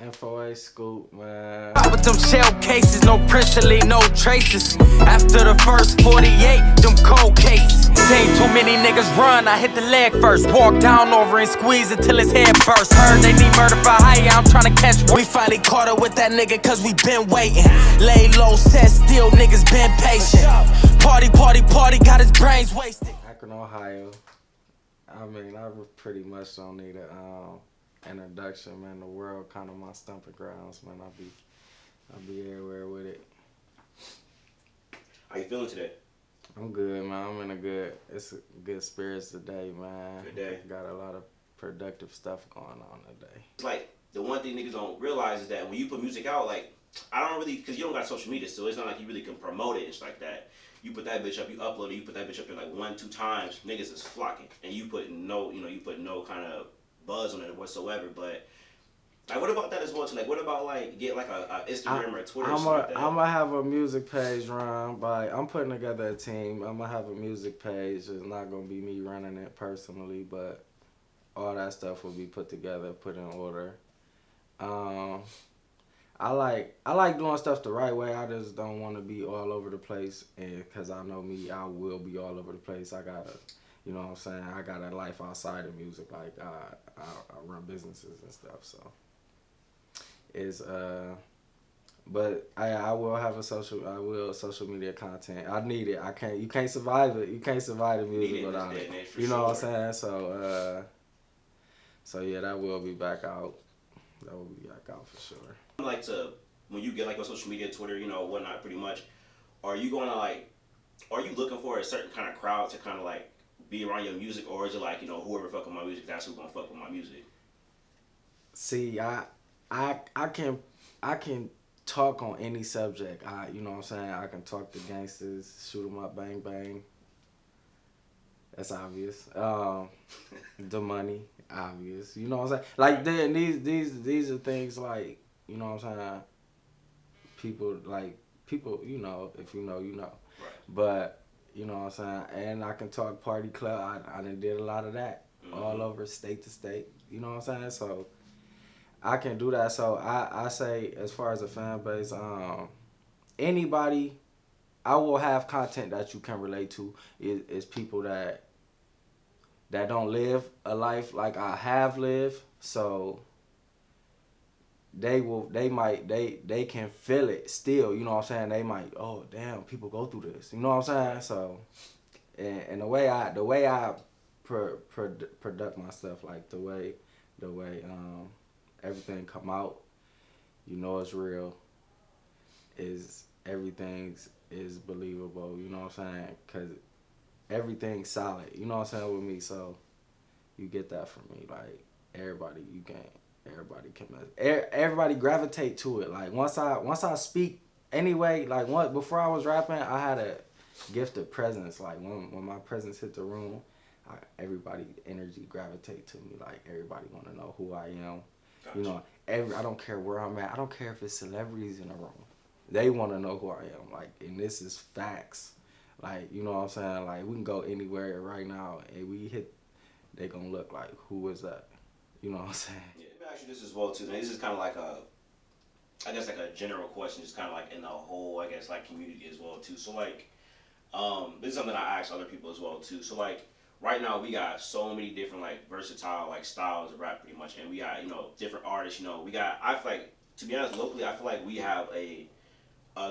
M4H scoop, man. With them shell cases, no pressure, leave no traces. After the first 48, them cold cases. Seen too many niggas run, I hit the leg first. Walk down over and squeeze it till his head burst. Heard they need murder for hire, I'm tryna catch one. We finally caught up with that nigga cause we been waiting. Lay low, set still, niggas been patient. Party, party, party, got his brains wasted. Akron, Ohio. I mean, I pretty much don't need a introduction, man. The world kind of my stomping grounds, man. I'll be everywhere with it. How you feeling today? I'm good, man. I'm in it's good spirits today, man. Good day. Got a lot of productive stuff going on today. It's like the one thing niggas don't realize is that when you put music out, like I don't really, cause you don't got social media, so it's not like you really can promote it. It's like that. You put that bitch up, you upload it, you put that bitch up there like 1-2 times, niggas is flocking, and you put no kind of buzz on it whatsoever. But like, what about that as well? Too? Like, what about like get like a Instagram or a Twitter or something like that? I'm gonna have a music page run by. I'm putting together a team. I'm gonna have a music page. It's not gonna be me running it personally, but all that stuff will be put together, put in order. I like doing stuff the right way. I just don't want to be all over the place, and because I know me, I will be all over the place. I gotta, you know what I'm saying? I got a life outside of music. Like I run businesses and stuff, so it's but I will have social media content. I need it. You can't survive it. You can't survive the music without it. You know what I'm saying? So yeah, that will be back out. That will be back out for sure. Like when you get like on social media, Twitter, whatnot, pretty much, are you looking for a certain kind of crowd to kind of like be around your music, or is it like, whoever fuck with my music, that's who's gonna fuck with my music? See, I can talk on any subject. You know what I'm saying? I can talk to gangsters, shoot them up, bang bang. That's obvious. The money, obvious. You know what I'm saying? Like these are things like, you know what I'm saying? People, if you know, you know. Right. But you know what I'm saying? And I can talk party club. I done did a lot of that, all over state to state. You know what I'm saying? So I can do that. So I say, as far as a fan base, anybody, I will have content that you can relate to. Is people that don't live a life like I have lived. So they can feel it still. You know what I'm saying? They might, oh damn, people go through this. You know what I'm saying? So and the way I product my stuff, like the way everything come out, it's real. Everything is believable. You know what I'm saying? Cause everything's solid. You know what I'm saying with me. So you get that from me. Like everybody gravitate to it. Like once I speak anyway. Like before I was rapping, I had a gift of presence. Like when my presence hit the room, everybody energy gravitate to me. Like everybody want to know who I am. Gotcha. I don't care where I'm at. I don't care if it's celebrities in the room. They want to know who I am. Like, and this is facts. Like, you know what I'm saying? Like, we can go anywhere right now and we hit, they gonna look like, who is that? You know what I'm saying? Yeah, let me ask you this as well too. Now, this is kind of like I guess like a general question, just kind of like in the whole, I guess, like community as well too. So like, this is something I ask other people as well too. So like, right now we got so many different like versatile like styles of rap pretty much, and we got different artists. I feel like, to be honest, locally I feel like we have a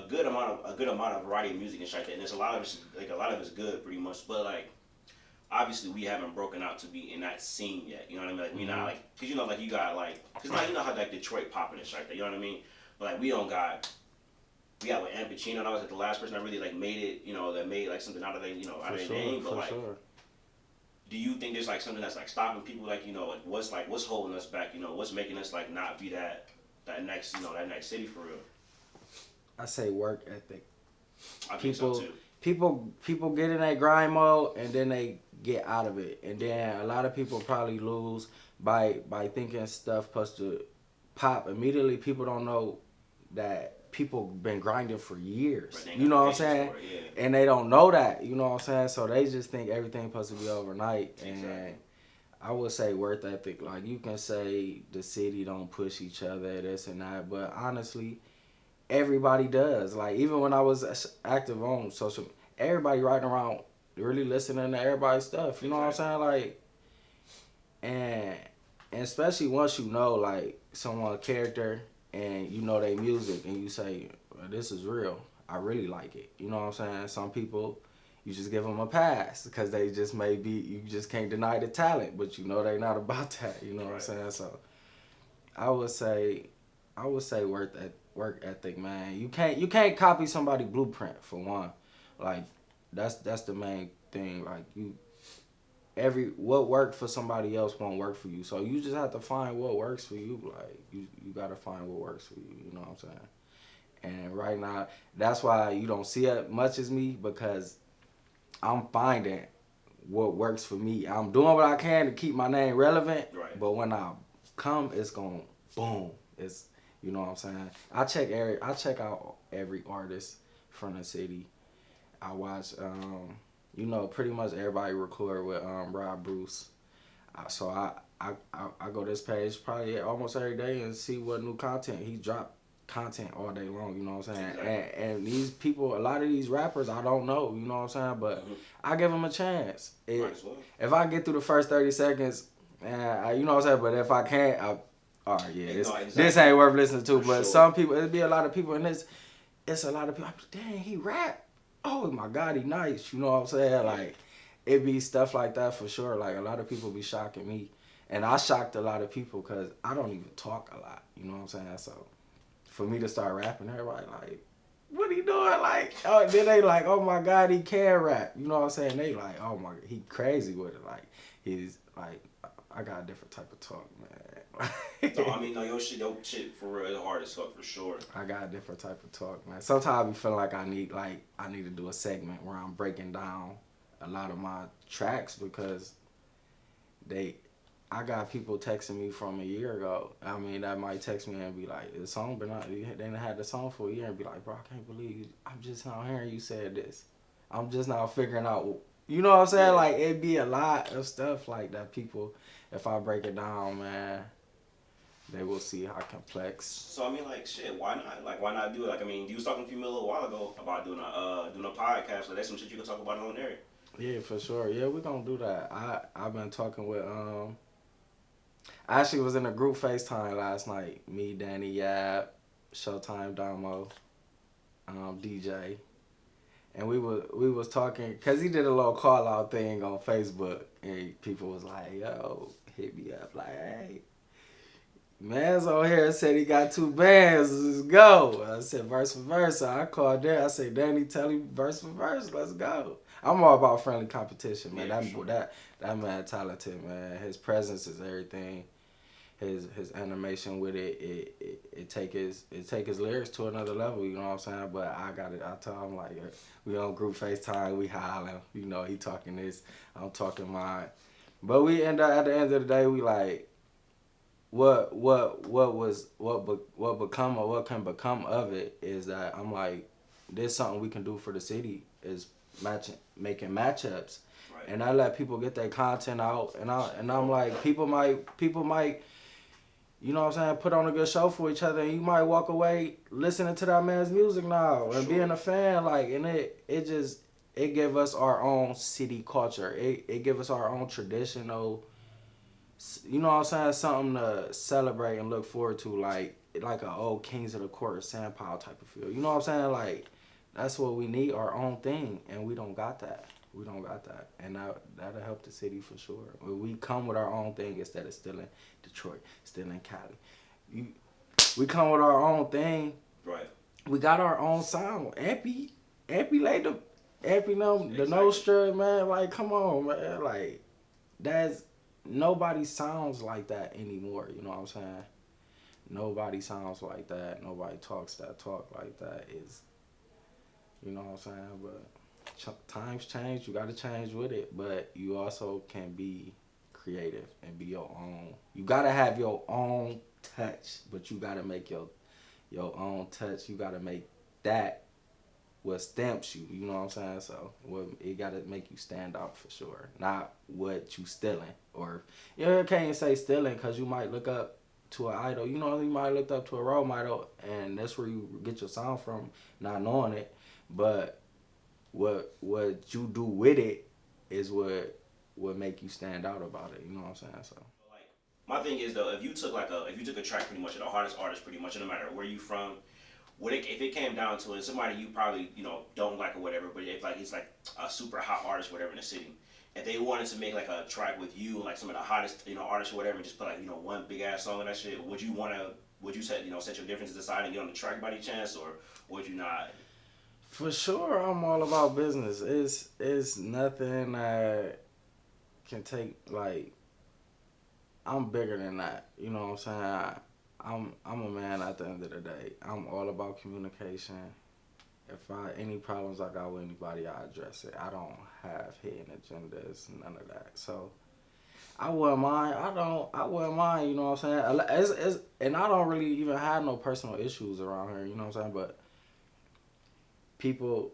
good amount of variety of music and shit like that. And there's a lot of it's good pretty much, but like obviously we haven't broken out to be in that scene yet. You know what I mean? Like we not like, cause like you got like, cause now how like Detroit popping and shit like that. You know what I mean? But like we got like M Pacino. That was like the last person that really like made it. That made like something out of their out of their name. But like. Sure. Do you think there's like something that's like stopping people, like like what's holding us back, what's making us like not be that next that next city for real? I say work ethic. I think so too. People get in that grind mode and then they get out of it, and then a lot of people probably lose by thinking stuff supposed to pop immediately. People don't know that people been grinding for years. Right, you know what I'm saying? And they don't know that. You know what I'm saying? So they just think everything's supposed to be overnight. Exactly. And I would say work ethic. Like you can say the city don't push each other, this and that, but honestly, everybody does. Like even when I was active on social, everybody riding around really listening to everybody's stuff. You know what I'm saying? Like, and especially once you know like someone's character and you know their music and you say well, this is real. I really like it. You know what I'm saying? Some people you just give them a pass because they just may be you just can't deny the talent, but you know they not about that. You know what I'm saying? So I would say work ethic, man. You can't copy somebody blueprint for one. Like that's the main thing. Like what worked for somebody else won't work for you. So you just have to find what works for you. Like you gotta find what works for you. You know what I'm saying? And right now, that's why you don't see it much as me because I'm finding what works for me. I'm doing what I can to keep my name relevant. Right. But when I come, it's going boom. It's you know what I'm saying. I check out every artist from the city. I watch pretty much everybody record with Rob Bruce. So I go this page probably almost every day and see what new content he dropped. Content all day long, you know what I'm saying? Exactly. And these people, a lot of these rappers, I don't know, you know what I'm saying? But I give them a chance. If I get through the first 30 seconds, you know what I'm saying? But if I can't, all right, yeah, this ain't worth listening to. But some people, it'd be a lot of people, and it's a lot of people. I'm like, dang, he rap. Oh my God, he nice. You know what I'm saying? Like, it be stuff like that for sure. Like, a lot of people be shocking me. And I shocked a lot of people because I don't even talk a lot. You know what I'm saying? So, for me to start rapping, everybody like, what he doing? Like, oh, then they like, oh my God, he can rap. You know what I'm saying? They like, oh my, he crazy with it. Like, he's like, I got a different type of talk, man. No, I mean, no, your shit for real is hard as fuck for sure. I got a different type of talk, man. Sometimes I be feeling like I need to do a segment where I'm breaking down a lot of my tracks because I got people texting me from a year ago. I mean, that might text me and be like, the song been out. They didn't have the song for a year and be like, bro, I can't believe you. I'm just now hearing you said this. I'm just now figuring out, you know what I'm saying? Like, it'd be a lot of stuff like that people, if I break it down, man, they will see how complex. So, I mean, like, shit, why not? Like, why not do it? Like, I mean, you was talking to me a little while ago about doing a podcast. So that's some shit you can talk about on there. Yeah, for sure. Yeah, we're going to do that. I've been talking with, I actually was in a group FaceTime last night. Me, Danny, Yab, Showtime, Damo, DJ, and we was talking because he did a little call out thing on Facebook, and people was like, "Yo, hit me up, like, hey, man's on here said he got 2 bands, let's go." I said verse for verse. So I called there. I said, Danny, tell him verse for verse, let's go. I'm all about friendly competition, man. That man talented, man. His presence is everything. His animation with it take his lyrics to another level, you know what I'm saying? But I tell him like we on group FaceTime, we hollering, you know, he talking this, I'm talking mine. But we end up at the end of the day we like what can become of it is that I'm like, there's something we can do for the city is making matchups. Right. And I let people get their content out and I'm like people might you know what I'm saying, put on a good show for each other and you might walk away listening to that man's music now and being a fan, like, and it give us our own city culture. It give us our own traditional, you know what I'm saying, something to celebrate and look forward to, like an old Kings of the Court, Sand Pile type of feel. You know what I'm saying? Like, that's what we need, our own thing, and we don't got that. We don't got that, and that'll help the city for sure. We come with our own thing instead of still in Detroit, still in Cali. We come with our own thing. Right. We got our own sound. Epi laid the Nostra, man. Like, come on, man. Like, nobody sounds like that anymore. You know what I'm saying? Nobody sounds like that. Nobody talks that talk like that. You know what I'm saying? But times change, you gotta change with it, but you also can be creative and be your own. You gotta have your own touch, but you gotta make your own touch. You gotta make that what stamps you. You know what I'm saying? So it gotta make you stand out for sure, not what you stealing or you can't say stealing because you might look up to an idol. You know, you might look up to a role model, and that's where you get your sound from, not knowing it. But what you do with it is what make you stand out about it. You know what I'm saying? So. Like my thing is though, if you took a track pretty much of the hardest artist pretty much, no matter where you from, if it came down to it, somebody you probably don't like or whatever, but if like it's like a super hot artist or whatever in the city, if they wanted to make like a track with you, like some of the hottest artists or whatever, and just put like one big ass song on that shit, would you set your differences aside and get on the track by any chance, or would you not? For sure, I'm all about business. It's nothing that can take like I'm bigger than that. You know what I'm saying? I'm a man at the end of the day. I'm all about communication. If any problems I got with anybody, I address it. I don't have hidden agendas, none of that. So I wouldn't mind. I wouldn't mind. You know what I'm saying? And I don't really even have no personal issues around here. You know what I'm saying? But people,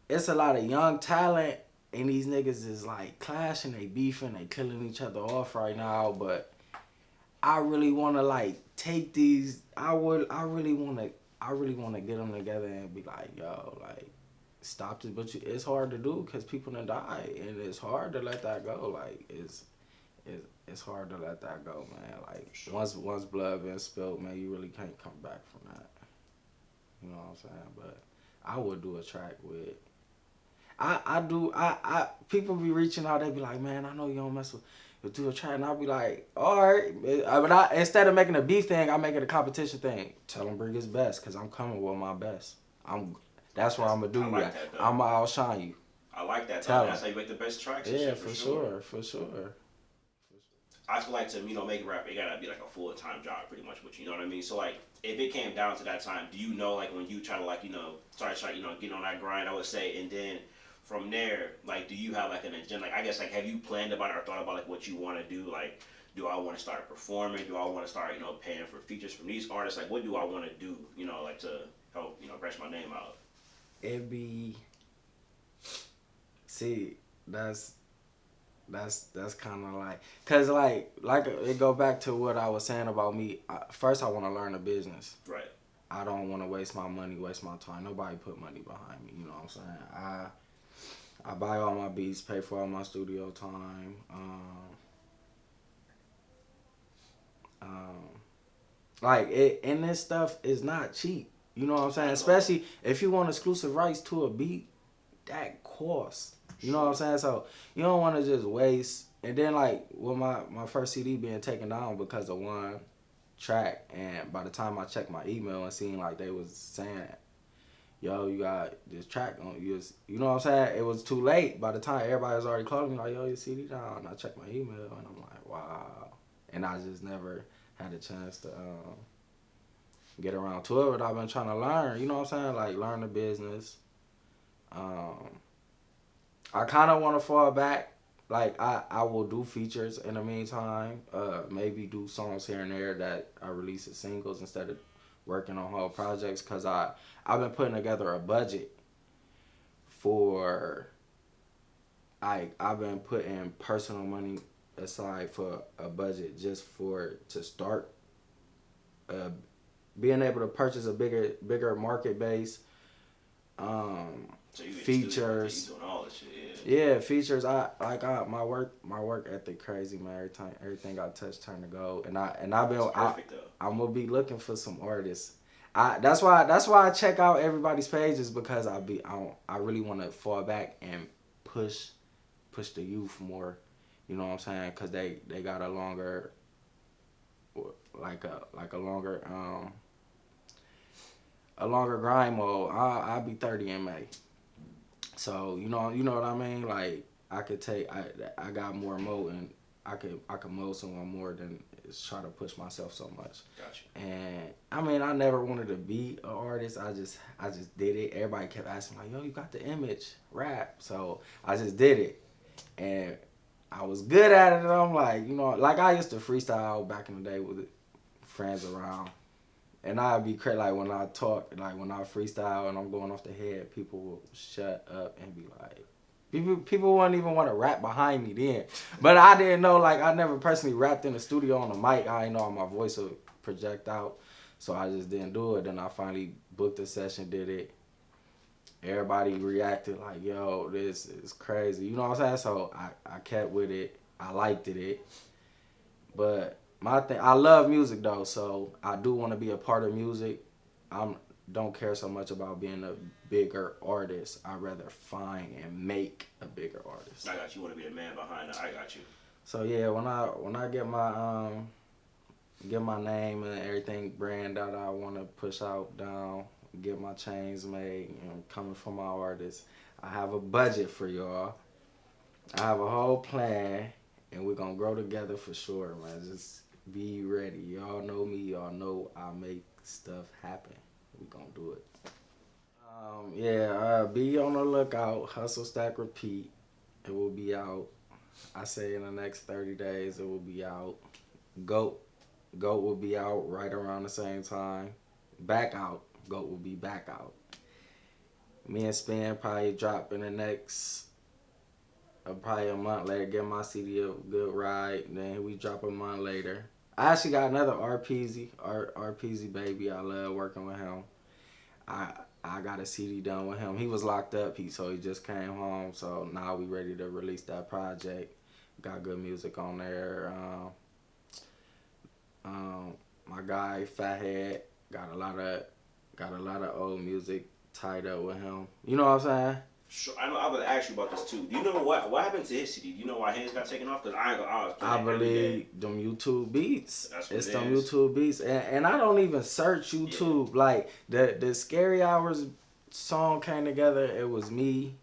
it's a lot of young talent, and these niggas is like clashing, they beefing, they killing each other off right now. But I really want to like take these. I really want to get them together and be like, yo, like stop this. But it's hard to do because people done die, and it's hard to let that go. Like it's hard to let that go, man. Like sure. once blood been spilled, man, you really can't come back from that. You know what I'm saying? But I would do a track with. I people be reaching out. They be like, man, I know you don't mess with. Do a track, and I'll be like, all right. But instead of making a beef thing, I make it a competition thing. Tell him bring his best, cause I'm coming with my best. That's what I'm gonna do. Like that, I'm gonna outshine you. I like that. That's how you make the best tracks. Yeah, for sure. I feel like to make rap, it gotta be like a full-time job, pretty much. Which you know what I mean. So like, if it came down to that time, do you know like when you try to like start get on that grind? I would say, and then. From there, like, do you have like an agenda? Like, I guess, like, have you planned about it or thought about like what you want to do? Like, do I want to start performing? Do I want to start, paying for features from these artists? Like, what do I want to do? Like to help, branch my name out. It'd be. See, that's kind of like, cause like it go back to what I was saying about me. First, I want to learn the business. Right. I don't want to waste my money, waste my time. Nobody put money behind me. You know what I'm saying? I buy all my beats, pay for all my studio time. And this stuff is not cheap. You know what I'm saying? Especially if you want exclusive rights to a beat, that costs. You know what I'm saying? So you don't want to just waste. And then like with my first CD being taken down because of one track, and by the time I checked my email and seen like they was saying, yo, you got this track on you know what I'm saying? It was too late. By the time everybody was already calling me like, yo, your CD down. And I checked my email and I'm like, wow. And I just never had a chance to get around to it. But I've been trying to learn, you know what I'm saying? Like learn the business. I kind of want to fall back. Like I will do features in the meantime. Maybe do songs here and there that I release as singles instead of working on whole projects. Cause I've been putting together a budget for. I've been putting personal money aside for a budget just to start. Being able to purchase a bigger market base. So features. You doing all this shit, yeah, features. My work ethic crazy, man. Everything I touch turn to gold, and I've been. I'm gonna be looking for some artists. That's why I check out everybody's pages because I really want to fall back and push the youth more. You know what I'm saying? Cause they got a longer, like a longer grind mode. I'll be 30 in May. So you know what I mean. Like I got more mode, and I could mold someone more than try to push myself so much. Gotcha. And I mean, I never wanted to be an artist. I just did it. Everybody kept asking like, "Yo, you got the image, rap." So I just did it, and I was good at it. And I'm like, like I used to freestyle back in the day with friends around. And I'd be crazy, like when I talk, like when I freestyle and I'm going off the head, people will shut up and be like, people wouldn't even want to rap behind me then. But I didn't know, like I never personally rapped in the studio on the mic. I didn't know how my voice would project out. So I just didn't do it. Then I finally booked a session, did it. Everybody reacted like, yo, this is crazy. You know what I'm saying? So I kept with it. I liked it. But my thing, I love music though, so I do want to be a part of music. I don't care so much about being a bigger artist. I'd rather find and make a bigger artist. I got you. You want to be the man behind it. I got you. So yeah, when I get my name and everything brand that I want to push out down, get my chains made, coming from my artists, I have a budget for y'all. I have a whole plan, and we're gonna grow together for sure, man. Just be ready. Y'all know me. Y'all know I make stuff happen. We gonna do it. Be on the lookout. Hustle, Stack, Repeat. It will be out. I say in the next 30 days it will be out. Goat will be out right around the same time. Back out. Goat will be back out. Me and Spin probably drop in the next probably a month later. Get my CD a good ride. Then we drop a month later. I actually got another RPZ baby. I love working with him. I got a CD done with him. He was locked up, so he just came home. So now we ready to release that project. Got good music on there. My guy Fathead got a lot of old music tied up with him. You know what I'm saying? Sure, I know. I would ask you about this too. Do you know what happened to his CD? Do you know why his got taken off? Because I believe them YouTube beats. That's what it's it them is. YouTube beats, and I don't even search YouTube. Yeah. Like the Scary Hours song came together. It was me.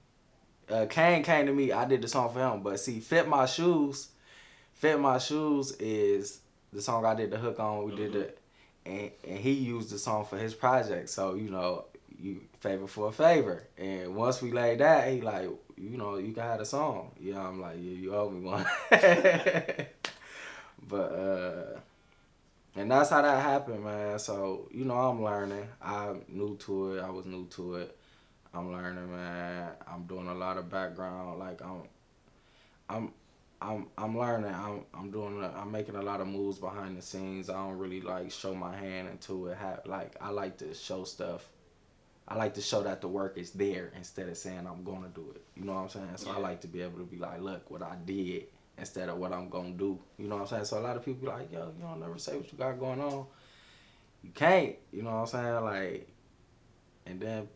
Kane came to me. I did the song for him. But see, Fit My Shoes is the song I did the hook on. We did it, and he used the song for his project. So you favor for a favor. And once we laid that, he like, you can have a song. I'm like, yeah, you owe me one. But and that's how that happened, man. So I'm learning. I'm new to it. I was new to it. I'm learning, man. I'm doing a lot of background. Like I'm learning. I'm making a lot of moves behind the scenes. I don't really like show my hand until it like I like to show stuff. I like to show that the work is there instead of saying I'm gonna do it. You know what I'm saying? So I like to be able to be like, look what I did instead of what I'm gonna do. You know what I'm saying? So a lot of people be like, yo, you don't never say what you got going on. You can't. You know what I'm saying? Like, and then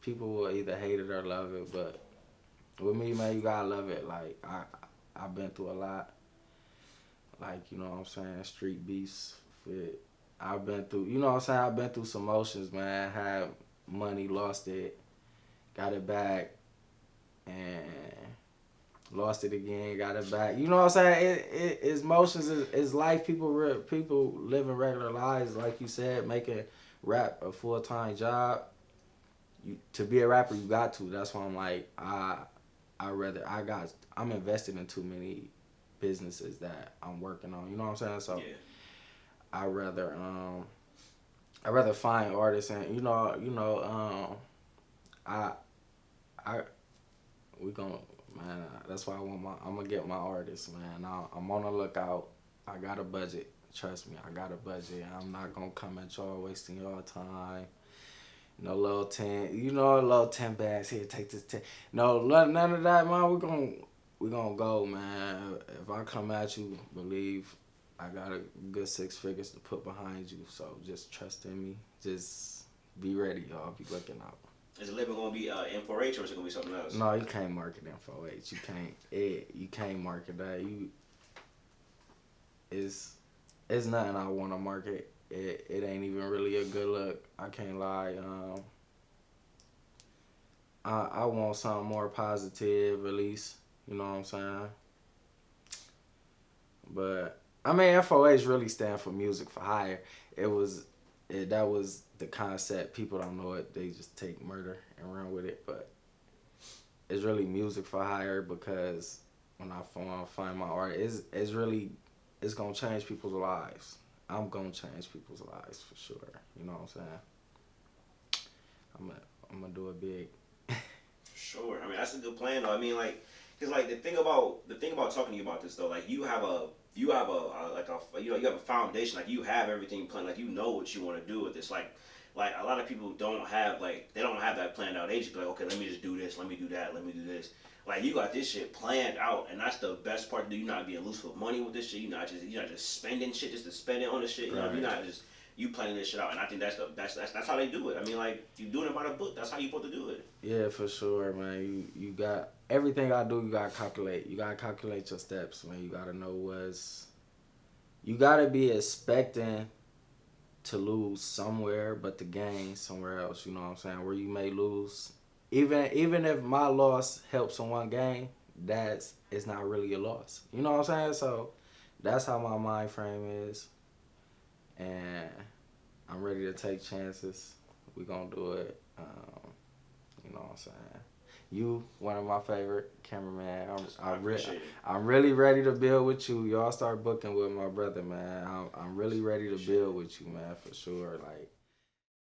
people will either hate it or love it, but with me, man, you gotta love it. Like I've been through a lot. Like, you know what I'm saying? Street beefs with. I've been through, I've been through some emotions, man. Had money, lost it, got it back, and lost it again, got it back. You know what I'm saying? It's emotions, it's life. People living regular lives, like you said, making rap a full-time job. To be a rapper, you got to. That's why I'm like, I'm invested in too many businesses that I'm working on. You know what I'm saying? So. Yeah. I rather find artists, and we gonna, man. That's why I'm gonna get my artists, man. I'm on the lookout. I got a budget. Trust me, I got a budget. I'm not gonna come at y'all wasting y'all time. Little 10 bags here. Take this 10. No, none of that, man. We gonna go, man. If I come at you, believe. I got a good 6 figures to put behind you, so just trust in me. Just be ready, y'all. Be looking out. Is the label gonna be M4H or is it gonna be something else? No, you can't market M4H. You can't market that. It's nothing I want to market. It ain't even really a good look. I can't lie. I want something more positive, at least. You know what I'm saying? But. M4H really stand for music for hire. That was the concept. People don't know it. They just take murder and run with it. But it's really music for hire because when I find my art, it's gonna change people's lives. I'm gonna change people's lives for sure. You know what I'm saying? I'm gonna do it big. For sure. I mean, that's a good plan, though. I mean, like, cause like the thing about talking to you about this though, like you have a like a you have a foundation, like you have everything planned, like you know what you want to do with this, like a lot of people don't have they don't have that planned out. They just be like, okay, let me just do this, let me do that, let me do this. Like you got this shit planned out, and that's the best part. You're not being loose with money with this shit. You're not just spending shit just to spend it on the shit. You know, you're not just you planning this shit out. And I think that's how they do it. I mean, like you doing it by the book. That's how you supposed to do it. Yeah, for sure, man. You got everything I do. You gotta calculate. You gotta calculate your steps, man. You gotta know you gotta be expecting to lose somewhere, but to gain somewhere else. You know what I'm saying? Where you may lose, even if my loss helps someone gain, it's not really a loss. You know what I'm saying? So that's how my mind frame is, and I'm ready to take chances. We gonna do it. You know what I'm saying? You, one of my favorite cameraman. I'm really ready to build with you. Y'all start booking with my brother, man. I'm really ready to build with you, man, for sure. Like.